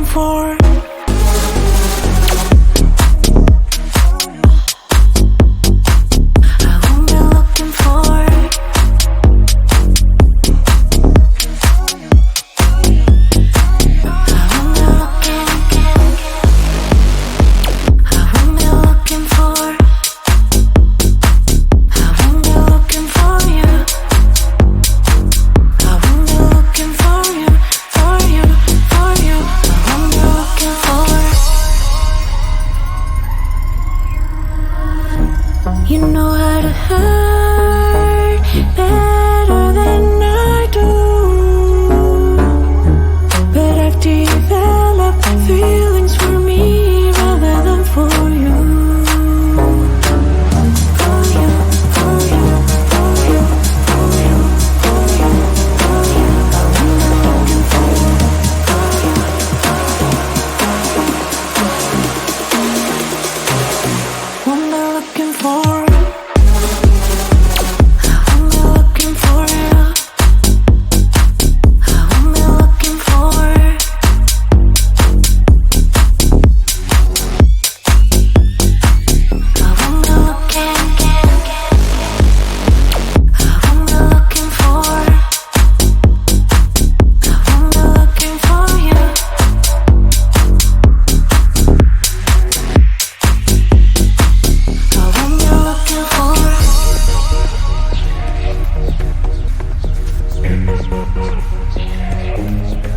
for. You know how to hurt better than I do, but I've developed feelings for me rather than for you. For you, for you, for you, for you, for you, for you. I'm looking for you, what am I looking for?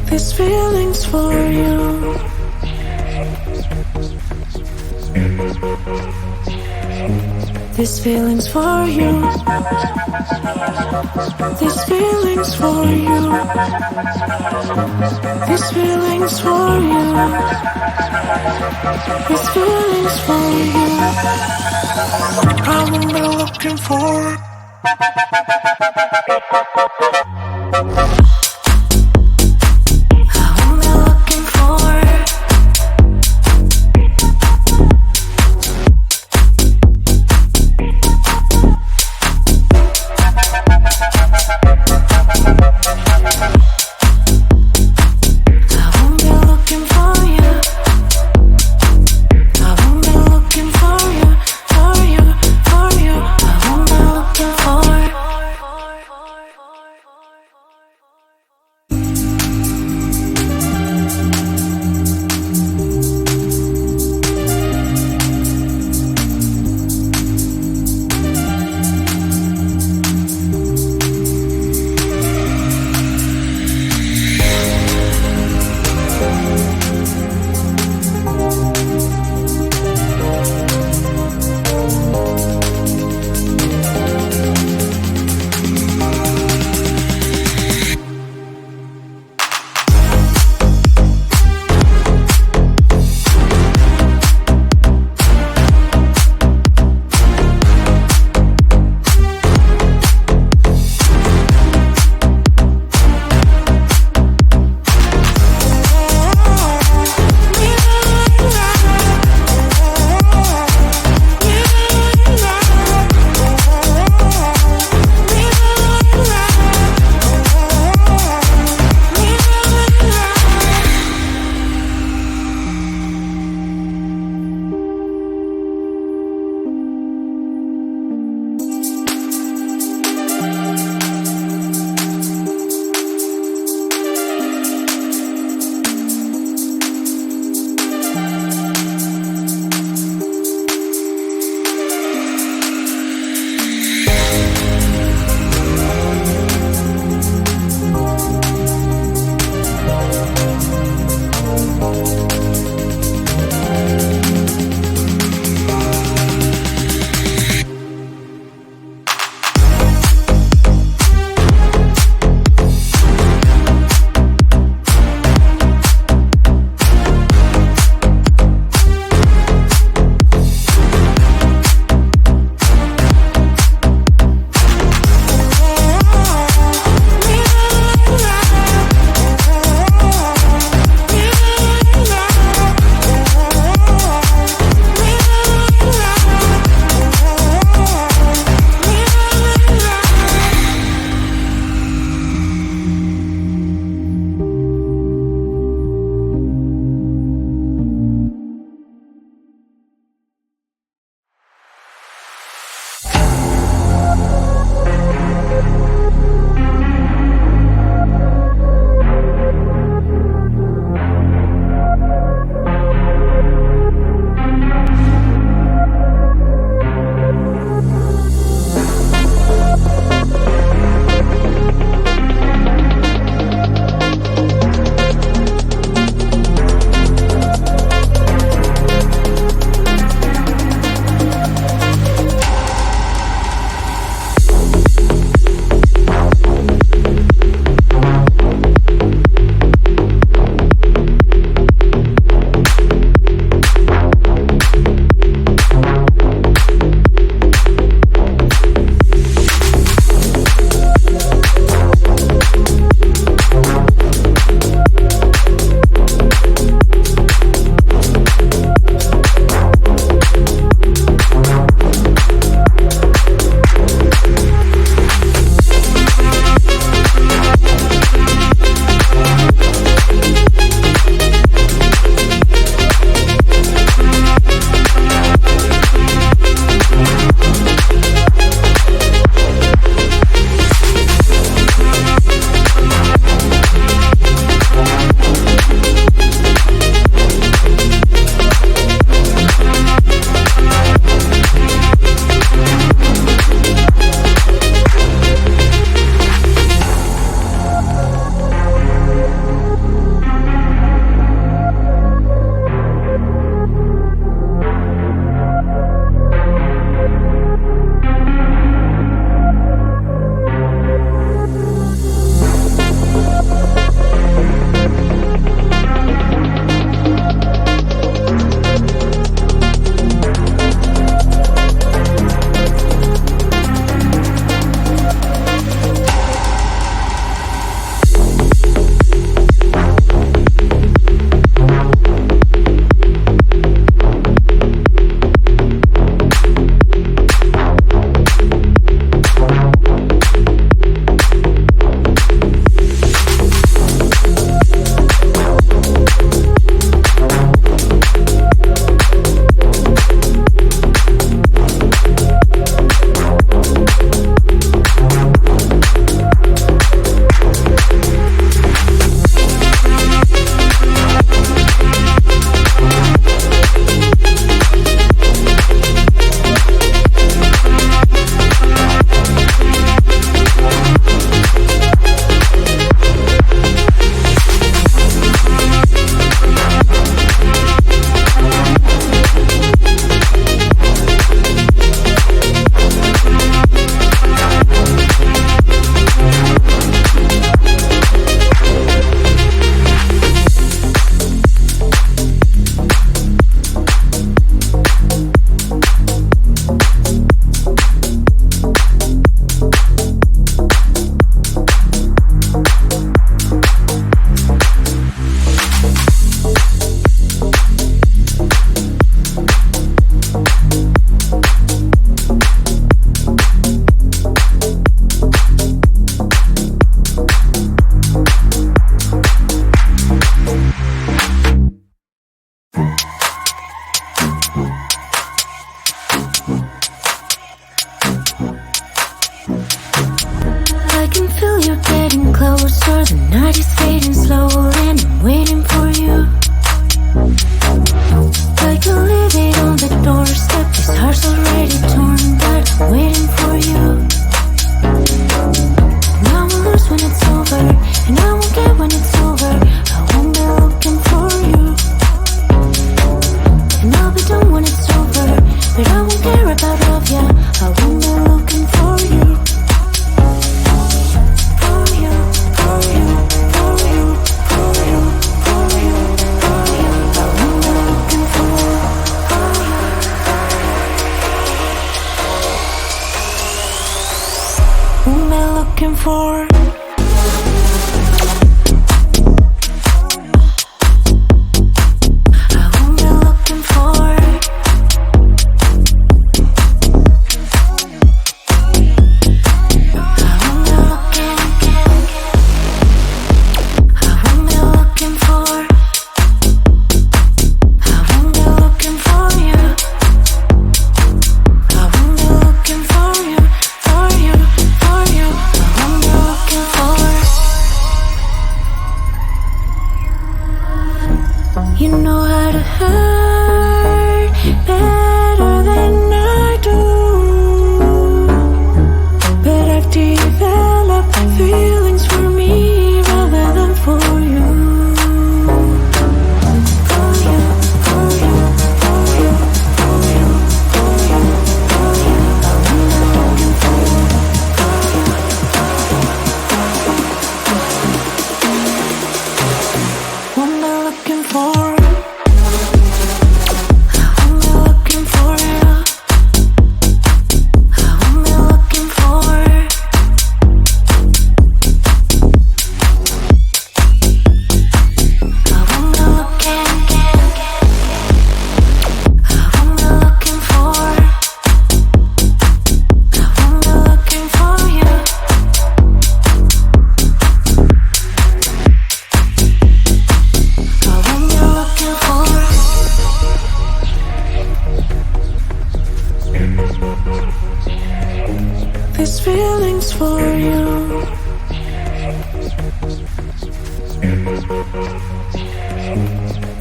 This feeling's for you. This feeling's for you. This feeling's for you. This feeling's for you. This feeling's for you. I'm only looking for. For you. for the night is fading slow, and I'm waiting for you. I can leave it on the doorstep. This heart's already torn, but I'm waiting for you. And I will lose when it's over, and I won't get when it's over. I won't be looking for you. And I'll be done when it's over, but I won't care about love, yeah. I won't be looking for you. For you, for you, for you, for you, for you, for you. I won't be looking for you. Won't be looking for. You know how to hurt better than I do, but I've developed feelings for me rather than for you. For you, for you, for you, for you, for you, for you. I'm looking for you. What am I looking for? These feelings for you.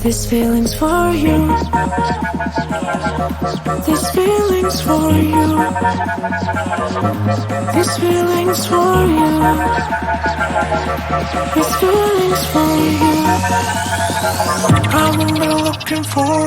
These feelings for you. These feelings for you. These feelings for you. These feelings for you. I will be looking for.